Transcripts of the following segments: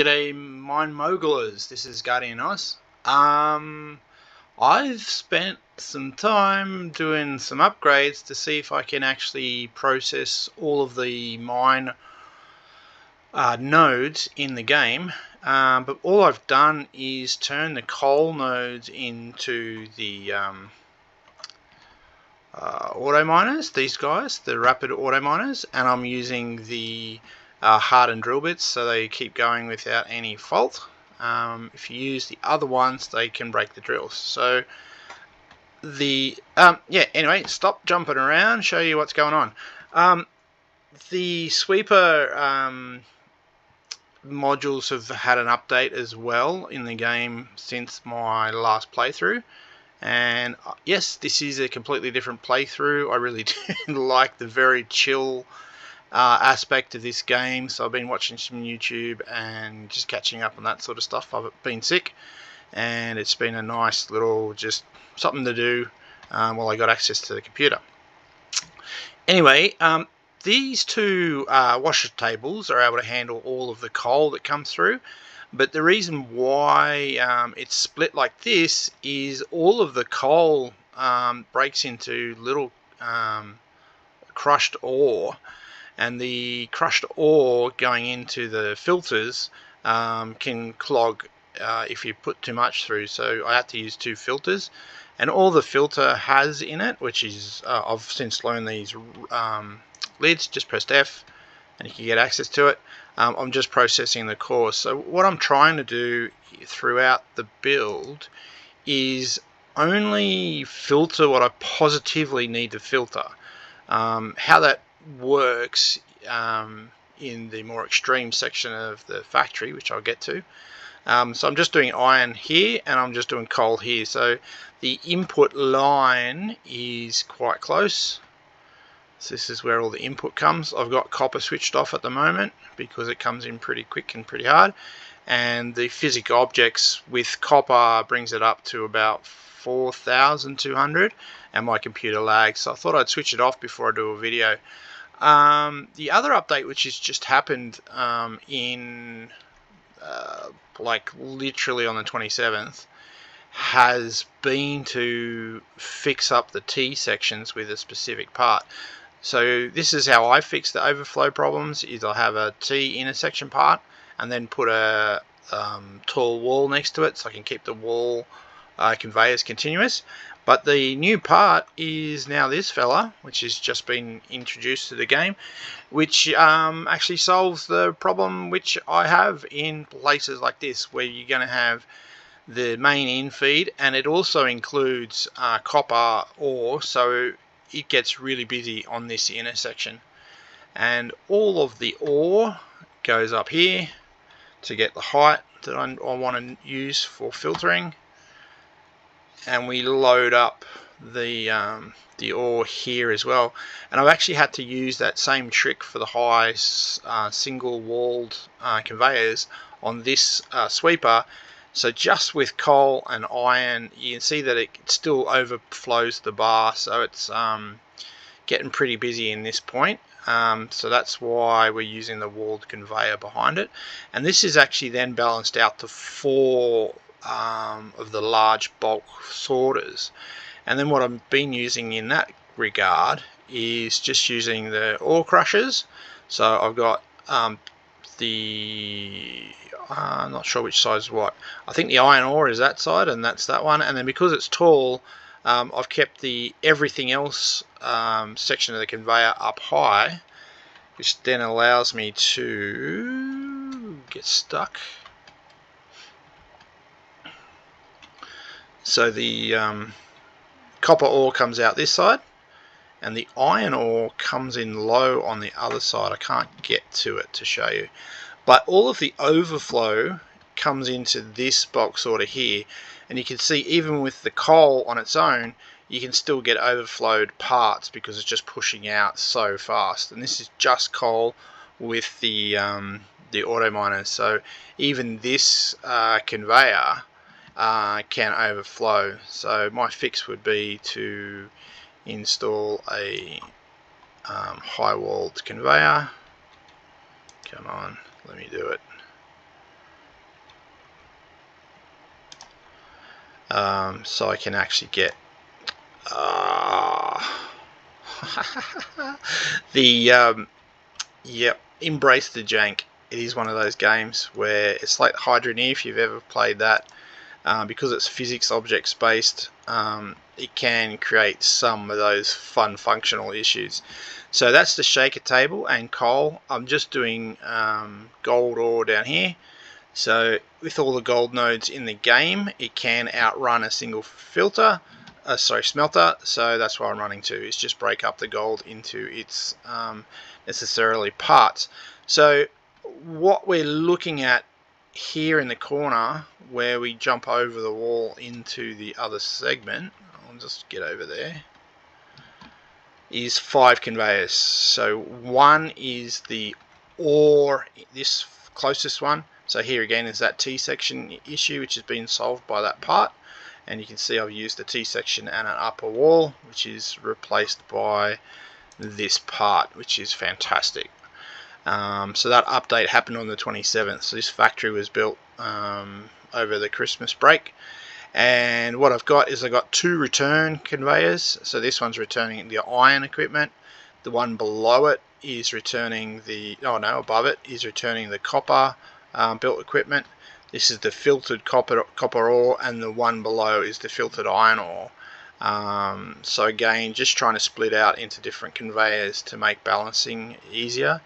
G'day Minemogulers, this is Guardian Oz. I've spent some time doing some upgrades to see if I can actually process all of the mine nodes in the game, but all I've done is turn the coal nodes into the auto miners, these guys, the rapid auto miners, and I'm using the hardened drill bits so they keep going without any fault. If you use the other ones, they can break the drills. So the anyway, stop jumping around, show you what's going on. The sweeper modules have had an update as well in the game since my last playthrough. And yes, this is a completely different playthrough. I really do like the very chill aspect of this game, so I've been watching some YouTube and just catching up on that sort of stuff. I've been sick, and it's been a nice little just something to do while I got access to the computer. Anyway, these two washer tables are able to handle all of the coal that comes through. But the reason why it's split like this is all of the coal breaks into little crushed ore, and the crushed ore going into the filters can clog if you put too much through. So I had to use two filters, and all the filter has in it, which is I've since learned these lids, just pressed F and you can get access to it. I'm just processing the core. So what I'm trying to do throughout the build is only filter what I positively need to filter. How that works in the more extreme section of the factory, which I'll get to. So I'm just doing iron here and I'm just doing coal here. So the input line is quite close. So this is where all the input comes. I've got copper switched off at the moment because it comes in pretty quick and pretty hard. And the physical objects with copper brings it up to about 4,200, and my computer lags. So I thought I'd switch it off before I do a video. The other update, which has just happened in like literally on the 27th, has been to fix up the T sections with a specific part. So this is how I fix the overflow problems, is I have a T intersection part and then put a tall wall next to it so I can keep the wall conveyors continuous. But the new part is now this fella, which has just been introduced to the game, which actually solves the problem which I have in places like this, where you're going to have the main in feed, and it also includes copper ore, so it gets really busy on this intersection, and all of the ore goes up here to get the height that I want to use for filtering, and we load up the ore here as well. And I've actually had to use that same trick for the high single walled conveyors on this sweeper. So just with coal and iron, you can see that it still overflows the bar, so it's getting pretty busy in this point. So that's why we're using the walled conveyor behind it. And this is actually then balanced out to 4 of the large bulk sorters. And then what I've been using in that regard is just using the ore crushers. So I've got I'm not sure which side is what. I think the iron ore is that side and that's that one. And then because it's tall, I've kept the everything else section of the conveyor up high, which then allows me to get stuck. So the copper ore comes out this side, and the iron ore comes in low on the other side. I can't get to it to show you, but all of the overflow comes into this box sorter here, and you can see even with the coal on its own, you can still get overflowed parts because it's just pushing out so fast. And this is just coal with the auto miners, so even this conveyor can overflow. So my fix would be to install a high walled conveyor. Come on, let me do it. so I can actually get the yep, embrace the jank. It is one of those games where it's like Hydroneer, if you've ever played that. Because it's physics objects based, it can create some of those fun functional issues. So that's the shaker table and coal. I'm just doing gold ore down here. So with all the gold nodes in the game, it can outrun a single smelter. So that's what I'm running to, is just break up the gold into its necessarily parts. So what we're looking at here in the corner, where we jump over the wall into the other segment, I'll just get over there, is 5 conveyors. So one is the ore, this closest one. So here again is that T-section issue, which has been solved by that part, and you can see I've used a T-section and an upper wall, which is replaced by this part, which is fantastic. So that update happened on the 27th. So this factory was built over the Christmas break, and what I've got is I've got 2 return conveyors. So this one's returning the iron equipment, the one below it is returning the, above it is returning the copper built equipment. This is the filtered copper ore, and the one below is the filtered iron ore. So again, just trying to split out into different conveyors to make balancing easier.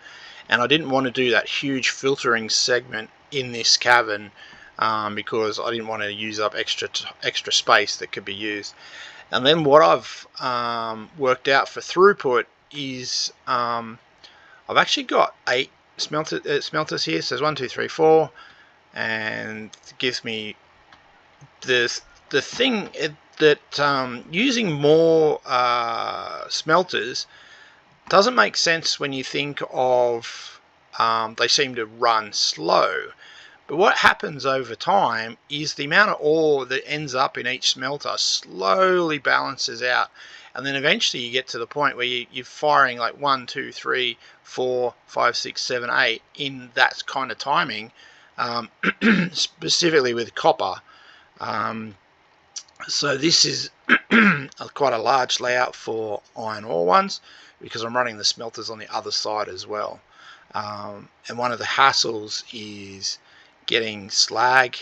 And I didn't want to do that huge filtering segment in this cavern because I didn't want to use up extra space that could be used. And then what I've worked out for throughput is I've actually got 8 smelters here. So there's 1, 2, 3, 4, and it gives me the thing that using more smelters doesn't make sense when you think of they seem to run slow. But what happens over time is the amount of ore that ends up in each smelter slowly balances out, and then eventually you get to the point where you're firing like 1, 2, 3, 4, 5, 6, 7, 8 in that kind of timing, specifically with copper. So this is quite a large layout for iron ore ones, because I'm running the smelters on the other side as well. And one of the hassles is getting slag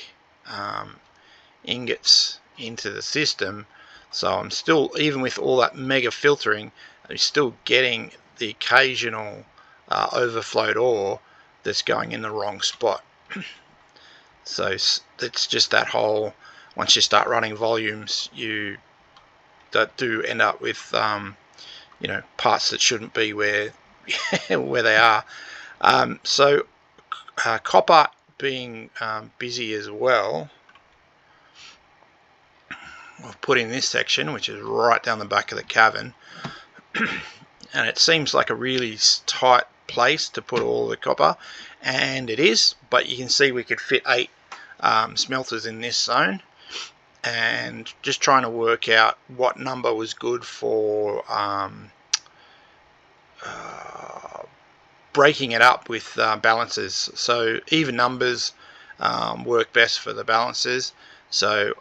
ingots into the system. So I'm still, even with all that mega filtering, I'm still getting the occasional overflowed ore that's going in the wrong spot. So it's just that whole, once you start running volumes, you do end up with parts that shouldn't be where where they are. So copper being busy as well, I've put in this section, which is right down the back of the cavern, and it seems like a really tight place to put all the copper, and it is, but you can see we could fit 8 smelters in this zone, and just trying to work out what number was good for breaking it up with balances. So even numbers work best for the balances. So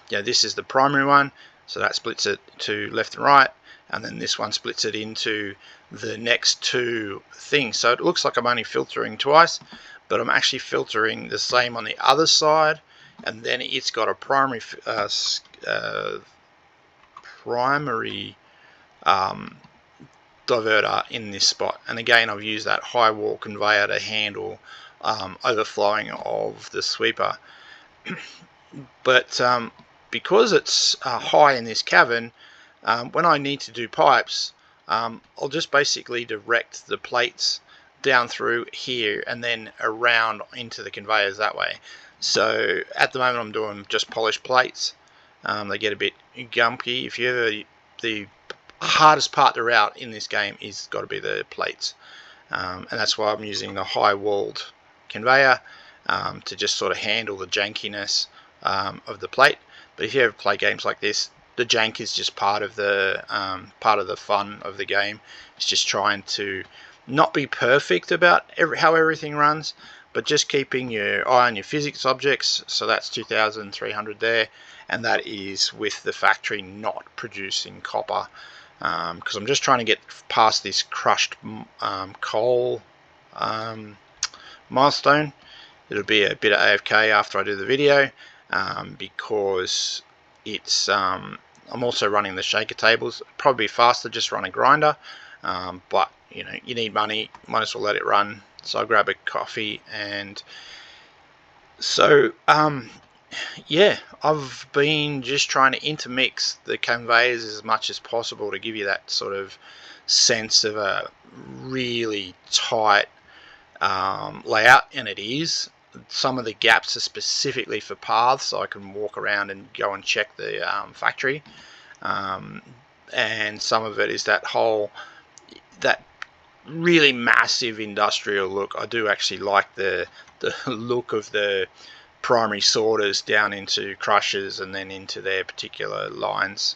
this is the primary one, so that splits it to left and right, and then this one splits it into the next 2 things. So it looks like I'm only filtering twice, but I'm actually filtering the same on the other side, and then it's got a primary diverter in this spot. And again, I've used that high wall conveyor to handle overflowing of the sweeper. But because it's high in this cavern, when I need to do pipes, I'll just basically direct the plates down through here and then around into the conveyors that way. So at the moment I'm doing just polished plates. They get a bit gumpy. If you ever, the hardest part to route in this game is got to be the plates, and that's why I'm using the high walled conveyor to just sort of handle the jankiness of the plate. But if you ever play games like this, the jank is just part of the fun of the game. It's just trying to not be perfect about how everything runs, but just keeping your eye on your physics objects. So that's 2,300 there, and that is with the factory not producing copper, because I'm just trying to get past this crushed coal milestone. It'll be a bit of AFK after I do the video, because it's I'm also running the shaker tables. Probably faster just run a grinder, but you know, you need money, might as well let it run. So I grab a coffee, and so yeah, I've been just trying to intermix the conveyors as much as possible to give you that sort of sense of a really tight layout, and it is. Some of the gaps are specifically for paths, so I can walk around and go and check the factory, and some of it is that really massive industrial look. I do actually like the look of the primary sorters down into crushers and then into their particular lines.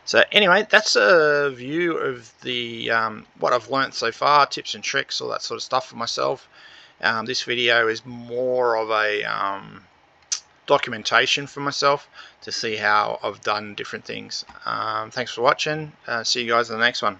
So anyway, that's a view of the what I've learnt so far, tips and tricks, all that sort of stuff for myself. This video is more of a documentation for myself to see how I've done different things. Thanks for watching. See you guys in the next one.